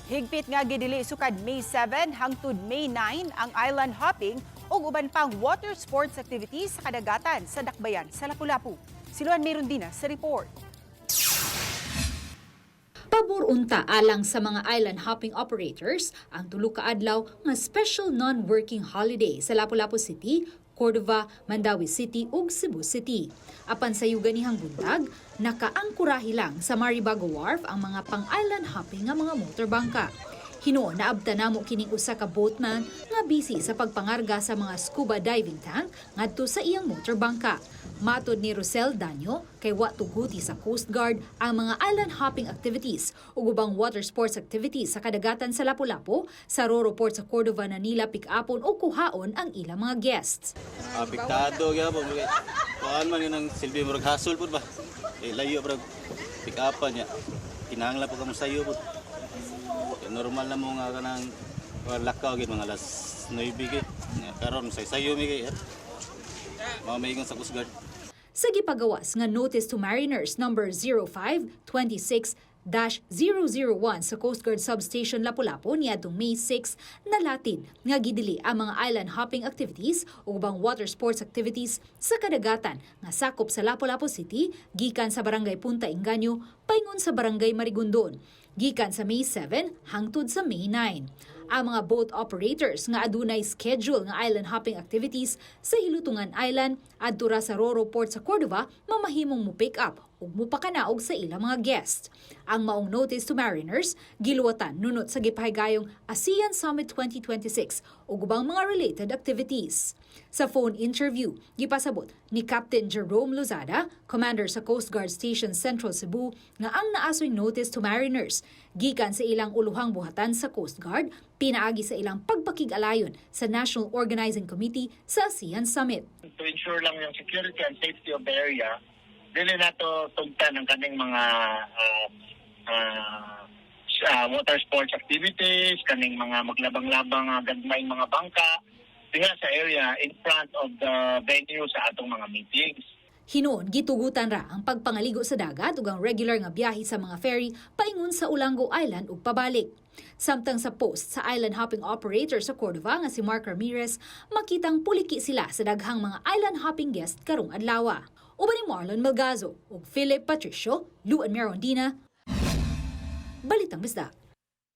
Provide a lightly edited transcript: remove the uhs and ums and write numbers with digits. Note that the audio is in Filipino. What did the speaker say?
Higpit nga gidili sukad May 7 hangtod May 9 ang island hopping ug uban pang water sports activities sa kadagatan sa Dakbayan sa Lapu-Lapu. Siluan meron din sa report. Pabor unta alang sa mga island hopping operators ang tulo ka adlaw nga special non-working holiday sa Lapu-Lapu City, Cordova, Mandawi City ug Cebu City. Apan sa yuganihang buntag, nakaangkurahi lang sa Maribago Wharf ang mga pang-island hopping nga mga motorbangka. Hinuon na abta namo kining usa ka boatman nga busy sa pagpangarga sa mga scuba diving tank ngadto sa iyang motorbangka. Matod ni Rosel Danyo, kay wa tuguti sa Coast Guard ang mga island hopping activities ug ubang water sports activities sa kadagatan sa Lapu-Lapu, sa Roro Port sa Cordova na nila pick-upon o kuhaon ang ilang mga guests. Apektado gyud po. Kuan man yun ang silbi murag hasol pud ba. Layo pra pick-upan niya. Kinahanglan po kamo sayo pud. Normal na mo nga kanang lakaw gyud mga alas 9 gyud. Karon say sayo mi kay mamaingon sa Coast Guard. Sa gipagawas nga Notice to Mariners number 0526-001 sa Coast Guard Substation Lapu-Lapu niadtong May 6 nalatid nga gidili ang mga island hopping activities o ubang water sports activities sa kadagatan nga sakop sa Lapu-Lapu City gikan sa Barangay Punta Inganyo paingon sa Barangay Marigondon gikan sa May 7 hangtod sa May 9. Ang mga boat operators nga adunay schedule nga island hopping activities sa Hilutungan Island adto ra sa Roro Port sa Cordova mamahimong mo pick up ug mupakanaog sa ilang mga guests. Ang maong Notice to Mariners giluwatan nunot sa gipahigayong ASEAN Summit 2026 ug ubang mga related activities. Sa phone interview, gipasabot ni Captain Jerome Lozada, commander sa Coast Guard Station Central Cebu, nga ang naasoy Notice to Mariners gikan sa ilang uluhang buhatan sa Coast Guard pinaagi sa ilang pagpakig-alayon sa National Organizing Committee sa ASEAN Summit. To ensure lang yung security and safety of the area, dili nato tugtan ang kaning mga water sports activities, kaning mga maglabang-labang gagmayng mga bangka diha sa area in front of the venue sa atong mga meetings. Hinuon, gitugutan ra ang pagpangaligo sa dagat ug ang regular nga biyahe sa mga ferry paingon sa Ulango Island ug pabalik. Samtang sa post sa island hopping operator sa Cordova nga si Mark Ramirez, makitang puliki sila sa daghang mga island hopping guest karong adlaw. Uban ni Marlon Malgazo ug Philip Patricio, Luan Merondina, Balitang Bisdak.